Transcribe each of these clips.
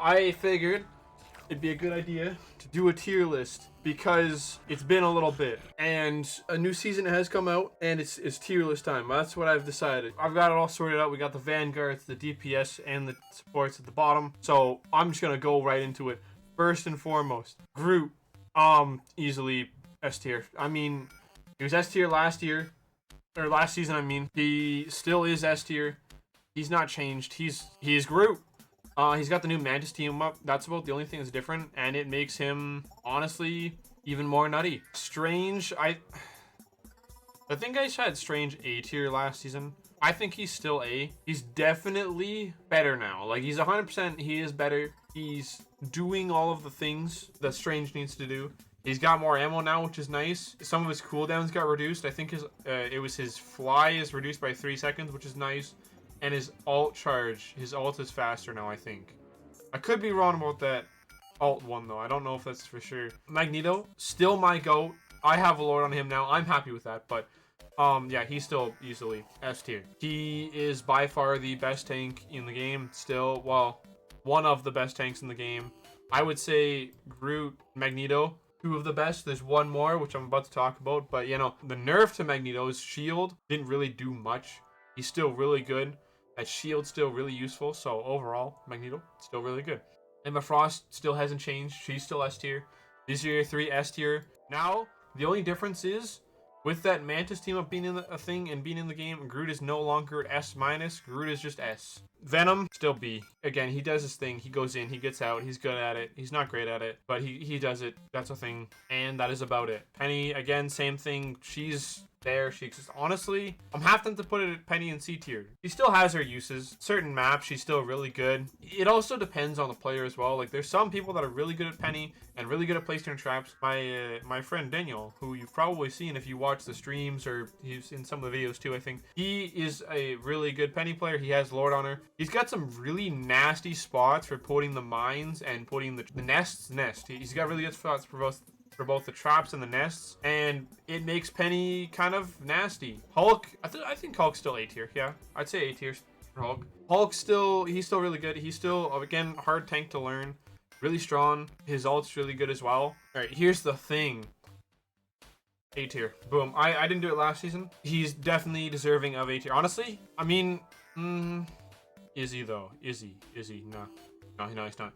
I figured it'd be a good idea to do a tier list because it's been a little bit and a new season has come out and it's tier list time. That's what I've decided. I've got it all sorted out. We got the Vanguards, the DPS, and the supports at the bottom. So I'm just gonna go right into it. First and foremost, Groot, easily S tier. I mean, he was S tier last year, or last season. I mean, he still is S tier. He's not changed. He's Groot. He's got the new Mantis team up. That's about the only thing that's different, and it makes him honestly even more nutty. Strange, I think I had Strange A tier last season. I think he's still A. He's definitely better now. Like, he's 100%. He is better. He's doing all of the things that Strange needs to do. He's got more ammo now, which is nice. Some of his cooldowns got reduced. I think his fly is reduced by 3 seconds, which is nice. And his ult charge, his ult is faster now, I think. I could be wrong about that ult one, though. I don't know if that's for sure. Magneto, still my GOAT. I have a Lord on him now. I'm happy with that, but yeah, he's still easily S tier. He is by far the best tank in the game. Still, well, one of the best tanks in the game. I would say Groot, Magneto, two of the best. There's one more, which I'm about to talk about, but you know, the nerf to Magneto's shield didn't really do much. He's still really good. That shield's still really useful. So overall, Magneto, still really good. Emma Frost still hasn't changed. She's still S tier. Vizier 3 S tier. Now, the only difference is, with that Mantis team up being in a thing and being in the game, Groot is no longer S-. Groot is just S. Venom, still B. Again, he does his thing. He goes in, he gets out. He's good at it. He's not great at it, but he does it. That's a thing. And that is about it. Penny, again, same thing. She's there. She exists. Honestly, I'm having to put it at Penny in C tier. She still has her uses. Certain maps, she's still really good. It also depends on the player as well. Like, there's some people that are really good at Penny and really good at placing her traps. My friend Daniel, who you've probably seen if you watch the streams or he's in some of the videos too, I think. He is a really good Penny player. He has Lord on her. He's got some really nasty spots for putting the mines and putting the nest. He's got really good spots for both the traps and the nests, and it makes Penny kind of nasty. Hulk, I think Hulk's still A tier. Yeah, I'd say A tier for Hulk. He's still really good. He's still, again, hard tank to learn. Really strong. His ult's really good as well. All right, here's the thing. A tier. Boom. I didn't do it last season. He's definitely deserving of A tier. Honestly, I mean, is he though? Is he? No, he's not.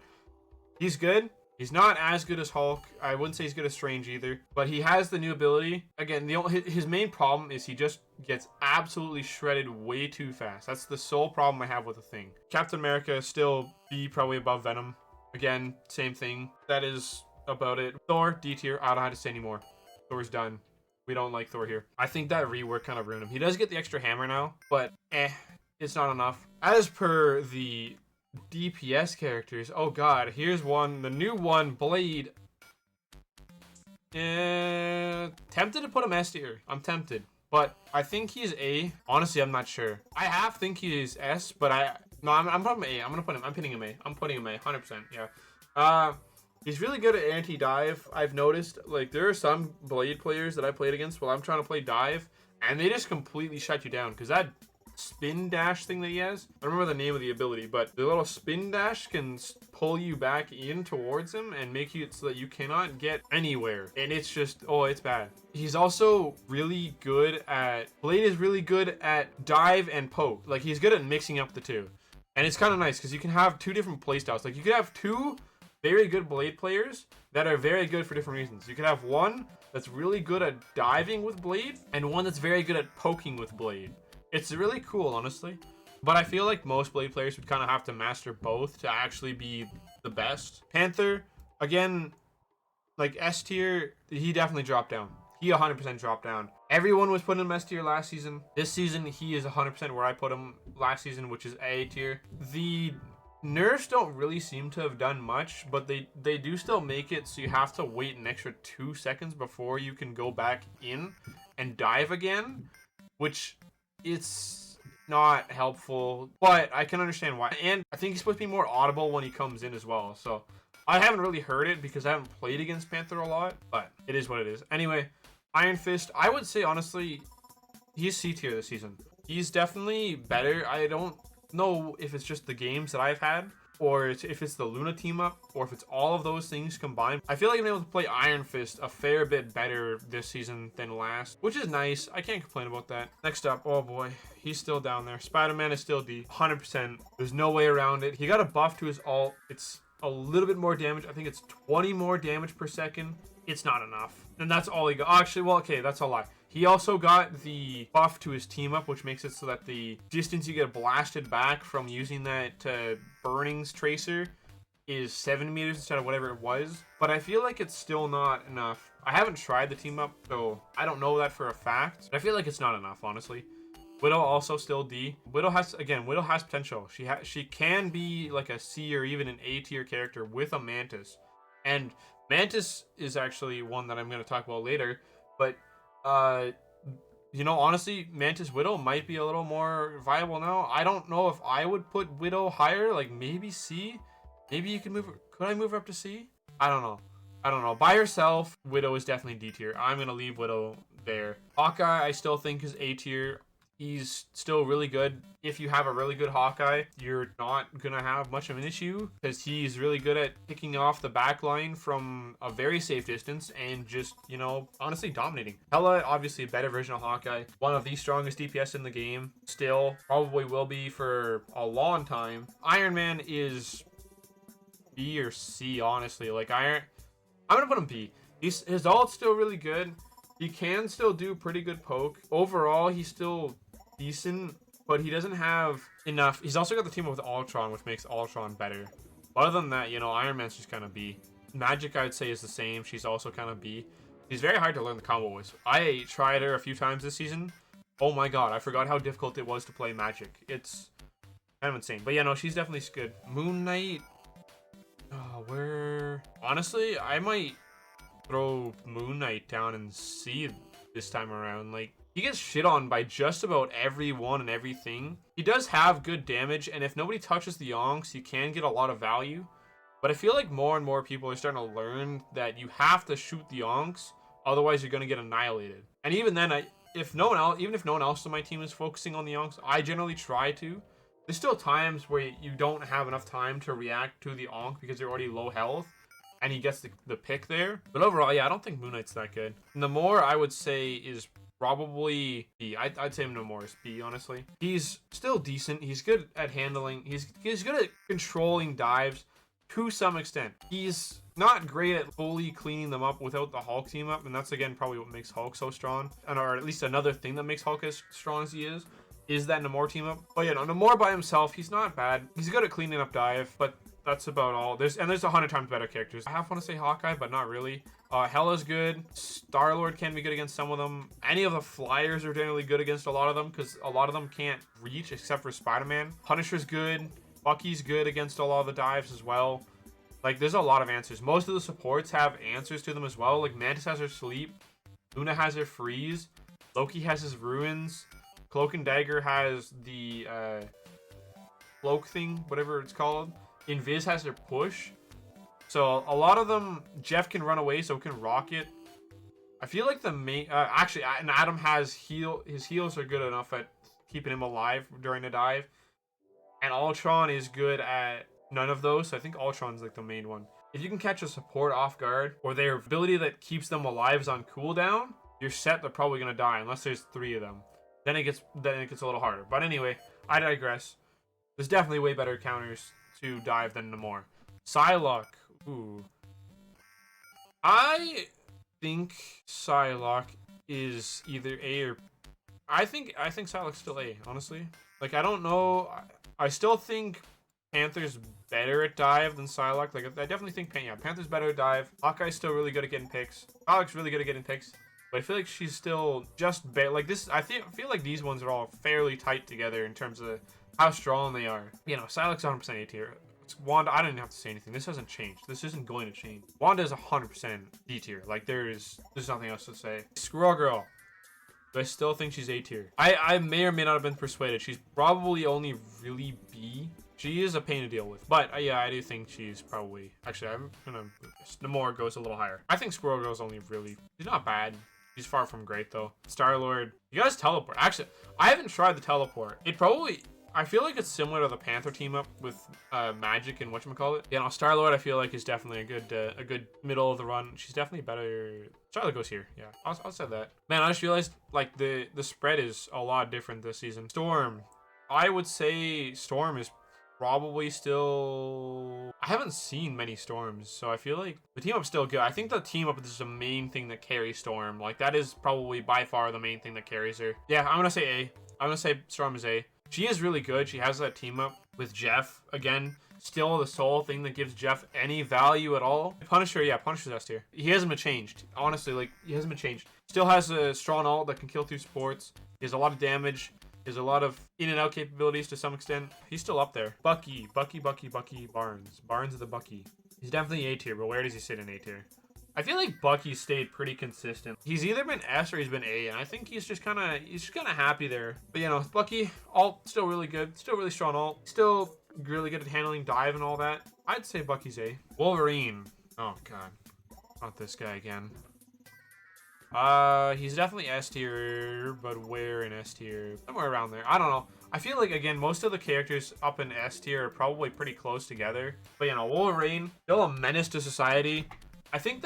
He's good. He's not as good as Hulk. I wouldn't say he's good as Strange either, but he has the new ability. Again, his main problem is he just gets absolutely shredded way too fast. That's the sole problem I have with the thing. Captain America still be probably above Venom. Again, same thing. That is about it. Thor, D tier. I don't have to say anymore. Thor's done. We don't like Thor here. I think that rework kind of ruined him. He does get the extra hammer now, but it's not enough. As per the DPS characters, oh god, here's one, the new one, Blade. Tempted to put him S tier. I'm tempted, but I think he's A. Honestly, I'm not sure. I think he's S, but I'm putting him A. I'm putting him A. I'm putting him A, 100%. Yeah. He's really good at anti-dive. I've noticed, like, there are some Blade players that I played against while I'm trying to play dive, and they just completely shut you down because that spin dash thing that he has, I don't remember the name of the ability, but the little spin dash can pull you back in towards him and make you so that you cannot get anywhere, and it's just, oh, it's bad. He's also really good at, Blade is really good at dive and poke. Like, he's good at mixing up the two, and it's kind of nice because you can have two different playstyles. Like, you could have two very good Blade players that are very good for different reasons. You could have one that's really good at diving with Blade and one that's very good at poking with Blade. It's really cool, honestly. But I feel like most Blade players would kind of have to master both to actually be the best. Panther, again, like S tier, he definitely dropped down. He 100% dropped down. Everyone was putting him S tier last season. This season, he is 100% where I put him last season, which is A tier. The nerfs don't really seem to have done much, but they do still make it so you have to wait an extra 2 seconds before you can go back in and dive again, which it's not helpful, but I can understand why. And I think he's supposed to be more audible when he comes in as well, so I haven't really heard it because I haven't played against Panther a lot, but it is what it is. Anyway, Iron Fist, I would say honestly he's C tier this season. He's definitely better. I don't know if it's just the games that I've had, or if it's the Luna team up, or if it's all of those things combined. I feel like I'm able to play Iron Fist a fair bit better this season than last, which is nice. I can't complain about that. Next up, oh boy, he's still down there. Spider-Man is still D, 100%. There's no way around it. He got a buff to his ult. It's a little bit more damage. I think it's 20 more damage per second. It's not enough. And that's all he got. Actually, well, okay, that's a lie. He also got the buff to his team up, which makes it so that the distance you get blasted back from using that Burnings Tracer is 7 meters instead of whatever it was. But I feel like it's still not enough. I haven't tried the team up, so I don't know that for a fact. But I feel like it's not enough, honestly. Widow also still D. Widow has potential. She can be like a C or even an A tier character with a Mantis. And Mantis is actually one that I'm going to talk about later. But you know, honestly, Mantis Widow might be a little more viable now. I don't know if I would put Widow higher, like maybe C. Maybe you can move. Could I move her up to C? I don't know. By herself, Widow is definitely D tier. I'm gonna leave Widow there. Hawkeye, I still think is A tier. He's still really good. If you have a really good Hawkeye, you're not going to have much of an issue because he's really good at picking off the back line from a very safe distance and just, you know, honestly dominating. Hela, obviously a better version of Hawkeye. One of the strongest DPS in the game. Still, probably will be for a long time. Iron Man is B or C, honestly. Like, I'm going to put him B. His ult's still really good. He can still do pretty good poke. Overall, he's still decent, but he doesn't have enough. He's also got the team up with Ultron, which makes Ultron better. Other than that, you know, Iron Man's just kind of B. Magic, I'd say, is the same. She's also kind of B. She's very hard to learn the combo with. I tried her a few times this season. Oh my god, I forgot how difficult it was to play Magic. It's kind of insane. But yeah, no, she's definitely good. Moon Knight. Honestly, I might throw Moon Knight down and see this time around. Like, he gets shit on by just about everyone and everything. He does have good damage, and if nobody touches the Yonks, you can get a lot of value. But I feel like more and more people are starting to learn that you have to shoot the Yonks, otherwise you're going to get annihilated. And even then, even if no one else on my team is focusing on the Yonks, I generally try to. There's still times where you don't have enough time to react to the Onk because you're already low health, and he gets the pick there. But overall, yeah, I don't think Moon Knight's that good. Namor, I would say, is probably B. I'd say Namor is B, honestly. He's still decent. He's good at handling. He's good at controlling dives to some extent. He's not great at fully cleaning them up without the Hulk team up, and that's, again, probably what makes Hulk so strong. Or at least another thing that makes Hulk as strong as he is that Namor team up. But yeah, no, Namor by himself, he's not bad. He's good at cleaning up dive, but that's about all. There's 100 times better characters. I half want to say Hawkeye, but not really. Hela's good. Star-Lord can be good against some of them. Any of the Flyers are generally good against a lot of them because a lot of them can't reach except for Spider-Man. Punisher's good. Bucky's good against a lot of the dives as well. Like, there's a lot of answers. Most of the supports have answers to them as well. Like, Mantis has her sleep. Luna has her freeze. Loki has his ruins. Cloak and Dagger has the cloak thing, whatever it's called. Invis has their push. So a lot of them, Jeff can run away, so can Rocket. I feel like the main, actually, and Adam has his heals are good enough at keeping him alive during the dive. And Ultron is good at none of those, so I think Ultron's like the main one. If you can catch a support off guard, or their ability that keeps them alive is on cooldown, you're set, they're probably gonna die, unless there's 3 of them. Then it gets a little harder. But anyway, I digress. There's definitely way better counters to dive than Namor. Psylocke. Ooh. I think Psylocke is either A or... I think Psylocke's still A, honestly. Like, I don't know. I still think Panther's better at dive than Psylocke. Like, I definitely think Panther's better at dive. Hawkeye's still really good at getting picks. Psylocke's really good at getting picks. But I feel like she's still just like this. I feel like these ones are all fairly tight together in terms of how strong they are. You know, Psylocke's 100% A tier. Wanda, I don't even have to say anything. This hasn't changed. This isn't going to change. Wanda is 100% D tier. Like, there's nothing else to say. Squirrel Girl. Do I still think she's A tier? I may or may not have been persuaded. She's probably only really B. She is a pain to deal with. But yeah, I do think she's probably... Actually, I'm gonna... Namor goes a little higher. I think Squirrel Girl's only really... She's not bad. She's far from great, though. Star-Lord. You guys teleport. Actually, I haven't tried the teleport. It probably... I feel like it's similar to the Panther team up with Magic and whatchamacallit. You know, Star-Lord I feel like is definitely a good middle of the run. She's definitely better. Star-Lord goes here. Yeah, I'll say that. Man, I just realized like the spread is a lot different this season. Storm. I would say Storm is probably still... I haven't seen many Storms, so I feel like the team up's still good. I think the team up is the main thing that carries Storm. Like, that is probably by far the main thing that carries her. Yeah, I'm gonna say A. I'm gonna say Storm is A. She is really good. She has that team up with Jeff. Again, still the sole thing that gives Jeff any value at all. Punisher, yeah, Punisher's S tier. He hasn't been changed. Honestly, like, he hasn't been changed. Still has a strong ult that can kill through supports. He has a lot of damage. There's a lot of in and out capabilities to some extent. He's still up there. Bucky Barnes. Barnes of the Bucky. He's definitely A tier, but where does he sit in A tier? I feel like Bucky stayed pretty consistent. He's either been S or he's been A, and I think he's just kind of happy there. But you know, Bucky, ult still really good, still really strong ult, still really good at handling dive and all that. I'd say Bucky's A. Wolverine. Oh god, not this guy again. He's definitely S tier, but where in S tier? Somewhere around there. I don't know. I feel like, again, most of the characters up in S tier are probably pretty close together. But, you know, Wolverine, still a menace to society. I think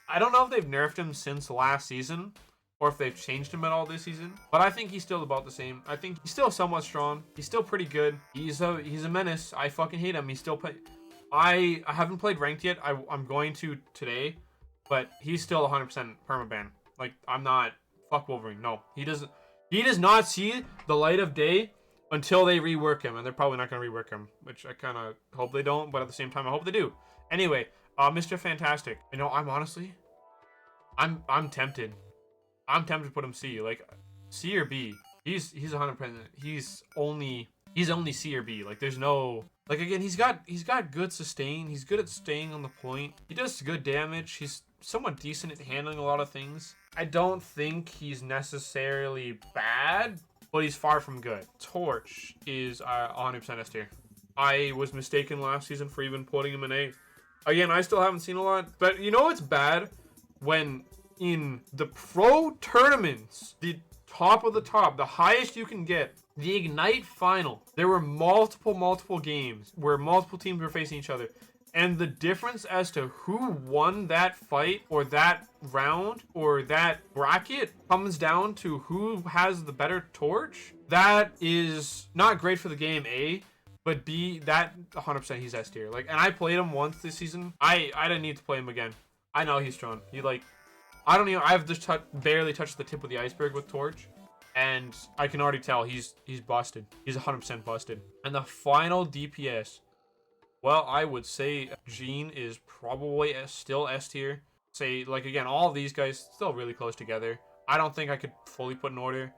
I don't know if they've nerfed him since last season, or if they've changed him at all this season. But I think he's still about the same. I think he's still somewhat strong. He's still pretty good. He's a menace. I fucking hate him. He's still I haven't played ranked yet. I'm going to today. But he's still 100% permaban. Like, I'm not... Fuck Wolverine. No. He does not see the light of day until they rework him. And they're probably not going to rework him. Which I kind of hope they don't. But at the same time, I hope they do. Anyway, Mr. Fantastic. You know, I'm honestly... I'm tempted. I'm tempted to put him C. Like, C or B. He's 100%. He's only C or B. Like, there's no... Like, again, he's got good sustain. He's good at staying on the point. He does good damage. He's somewhat decent at handling a lot of things. I don't think he's necessarily bad, but he's far from good. Torch is 100% S tier. I was mistaken last season for even putting him in A. Again, I still haven't seen a lot, but you know what's bad? When in the pro tournaments, the top of the top, the highest you can get, the Ignite final, there were multiple games where multiple teams were facing each other. And the difference as to who won that fight or that round or that bracket comes down to who has the better torch. That is not great for the game, A. But B, that 100% he's S tier. Like, and I played him once this season. I didn't need to play him again. I know he's strong. I've just barely touched the tip of the iceberg with Torch. And I can already tell he's busted. He's 100% busted. And the final DPS. Well, I would say Jean is probably still S tier. Say, like, again, all of these guys still really close together. I don't think I could fully put in order.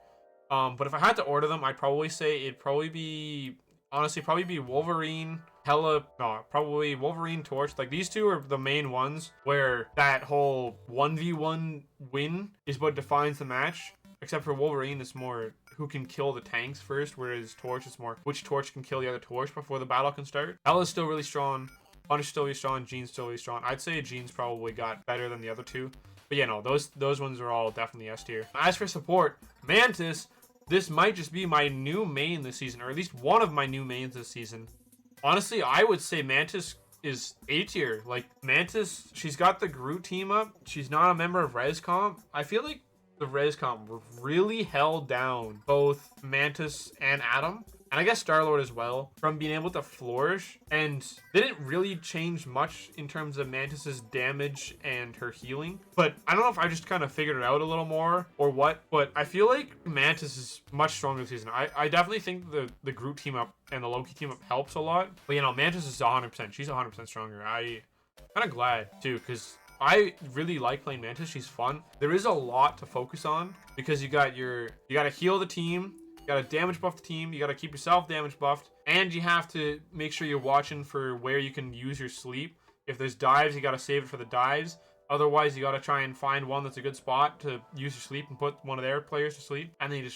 But if I had to order them, I'd probably say it'd probably be... Honestly, probably be Wolverine, probably Wolverine, Torch. Like, these two are the main ones where that whole 1v1 win is what defines the match. Except for Wolverine, it's more who can kill the tanks first, whereas Torch is more which Torch can kill the other Torch before the battle can start. Ella's still really strong. Punisher's still really strong. Jean's still really strong. I'd say Jean's probably got better than the other two. But yeah, no, those ones are all definitely S tier. As for support, Mantis, this might just be my new main this season, or at least one of my new mains this season. Honestly, I would say Mantis is A tier. Like, Mantis, she's got the Groot team up. She's not a member of ResComp. I feel like the ResComp really held down both Mantis and Adam, and I guess Star-Lord as well, from being able to flourish, and they didn't really change much in terms of Mantis's damage and her healing. But I don't know if I just kind of figured it out a little more or what, but I feel like Mantis is much stronger this season. I definitely think the Groot team up and the Loki team up helps a lot, but you know, Mantis is 100%. She's 100% stronger. I'm kind of glad too, because I really like playing Mantis. She's fun. There is a lot to focus on because you got to heal the team, you got to damage buff the team, you got to keep yourself damage buffed, and you have to make sure you're watching for where you can use your sleep. If there's dives, you got to save it for the dives. Otherwise, you got to try and find one that's a good spot to use your sleep and put one of their players to sleep, and then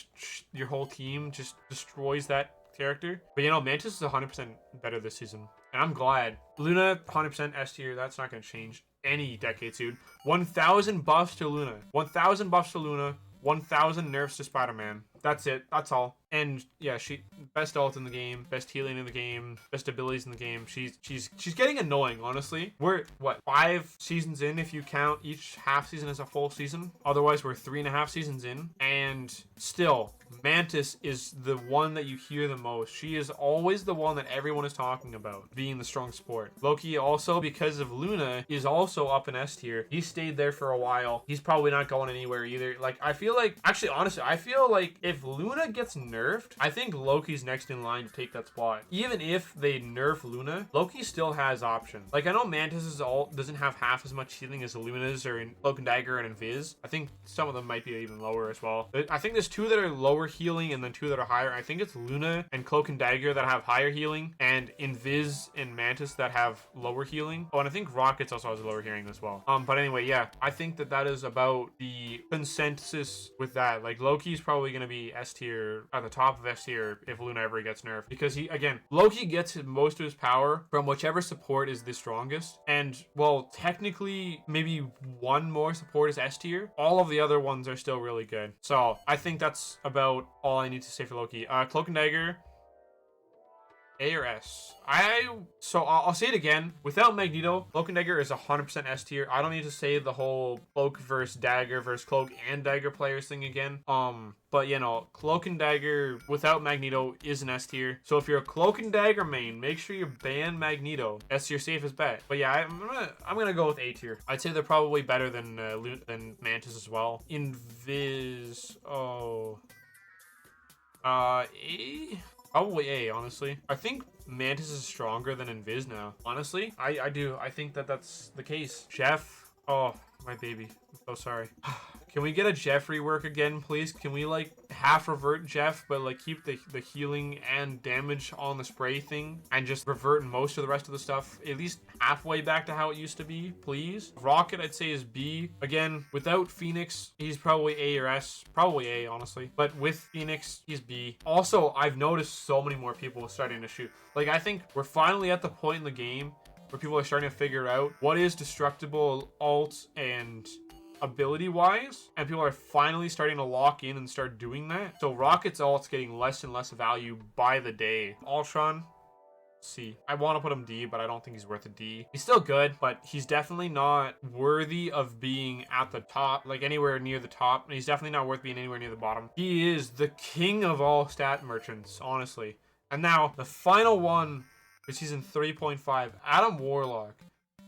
your whole team just destroys that character. But you know, Mantis is 100% better this season, and I'm glad. Luna, 100% S tier. That's not going to change any decade soon. 1,000 buffs to Luna. 1,000 buffs to Luna. 1,000 nerfs to Spider-Man. That's it. That's all. And yeah, she best ult in the game, best healing in the game, best abilities in the game. She's getting annoying, honestly. We're what, 5 seasons in if you count each half season as a full season. Otherwise, we're 3.5 seasons in, and still Mantis is the one that you hear the most. She is always the one that everyone is talking about being the strong support. Loki also, because of Luna, is also up in S tier. He stayed there for a while. He's probably not going anywhere either. Like, I feel like, actually, honestly, I feel like if Luna gets nerfed, I think Loki's next in line to take that spot. Even if they nerf Luna, Loki still has options. Like, I know Mantis's ult doesn't have half as much healing as Luna's or in Cloak and Dagger and Invis. I think some of them might be even lower as well. But I think there's 2 that are lower healing and then 2 that are higher. I think it's Luna and Cloak and Dagger that have higher healing, and Invis and Mantis that have lower healing. Oh, and I think Rockets also has lower healing as well. But anyway, yeah, I think that is about the consensus with that. Like, Loki's probably going to be S tier, at the top of S tier if Luna ever gets nerfed, because he, again, Loki gets most of his power from whichever support is the strongest. And well, technically maybe 1 more support is S tier. All of the other ones are still really good. So I think that's about all I need to say for Loki. Cloak and Dagger, A or S? I'll say it again. Without Magneto, Cloak and Dagger is 100% S tier. I don't need to say the whole Cloak versus Dagger versus Cloak and Dagger players thing again. But you know, Cloak and Dagger without Magneto is an S tier. So if you're a Cloak and Dagger main, make sure you ban Magneto. That's your safest bet. But yeah, I'm gonna go with A tier. I'd say they're probably better than Mantis as well. Invis, A. Probably A, honestly. I think Mantis is stronger than Invis now. Honestly, I do. I think that's the case. Jeff, oh, my baby. I'm so sorry. Can we get a Jeff rework again, please? Can we, like, half revert Jeff, but, like, keep the healing and damage on the spray thing and just revert most of the rest of the stuff at least halfway back to how it used to be, please? Rocket, I'd say, is B. Again, without Phoenix, he's probably A or S. Probably A, honestly. But with Phoenix, he's B. Also, I've noticed so many more people starting to shoot. Like, I think we're finally at the point in the game where people are starting to figure out what is destructible ult and ability wise, and people are finally starting to lock in and start doing that. So Rocket's ult's getting less and less value by the day. Ultron, C. I want to put him D, but I don't think he's worth a D. He's still good, but he's definitely not worthy of being at the top, like anywhere near the top. And he's definitely not worth being anywhere near the bottom. He is the king of all stat merchants, honestly. And now the final one for season 3.5, Adam Warlock.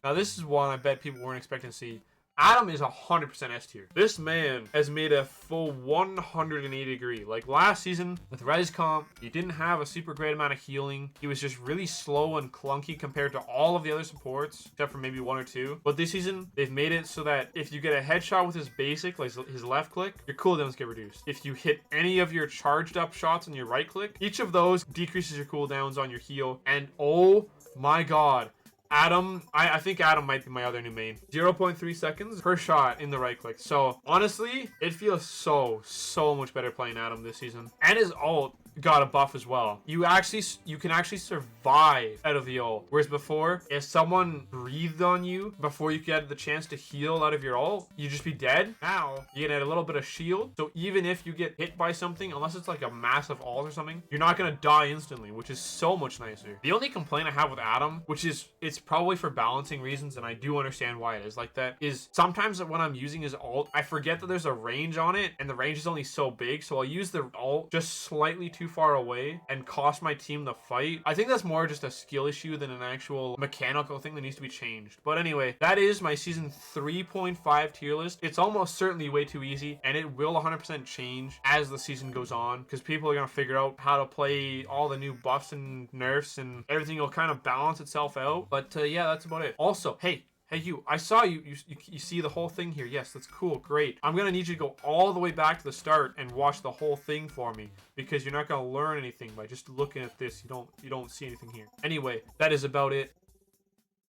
Now this is one I bet people weren't expecting to see. Adam is 100% S tier. This man has made a full 180 degree. Like last season with ResComp, he didn't have a super great amount of healing. He was just really slow and clunky compared to all of the other supports, except for maybe 1 or 2. But this season, they've made it so that if you get a headshot with his basic, like his left click, your cooldowns get reduced. If you hit any of your charged up shots on your right click, each of those decreases your cooldowns on your heal. And oh my god, Adam, I think Adam might be my other new main. 0.3 seconds per shot in the right click. So honestly, it feels so much better playing Adam this season. And his ult got a buff as well. You can actually survive out of the ult. Whereas before, if someone breathed on you before you get the chance to heal out of your ult, you'd just be dead. Now you get a little bit of shield. So even if you get hit by something, unless it's like a massive ult or something, you're not gonna die instantly, which is so much nicer. The only complaint I have with Adam, which is it's probably for balancing reasons, and I do understand why it is like that, is sometimes when I'm using his ult, I forget that there's a range on it, and the range is only so big, so I'll use the ult just slightly too far away and cost my team the fight. I think that's more just a skill issue than an actual mechanical thing that needs to be changed. But anyway, that is my season 3.5 tier list. It's almost certainly way too easy, and it will 100% change as the season goes on, because people are going to figure out how to play all the new buffs and nerfs, and everything will kind of balance itself out. But yeah, that's about it. Also, hey, you, I saw you see the whole thing here. Yes, that's cool. Great. I'm going to need you to go all the way back to the start and watch the whole thing for me, because you're not going to learn anything by just looking at this. You don't see anything here. Anyway, that is about it.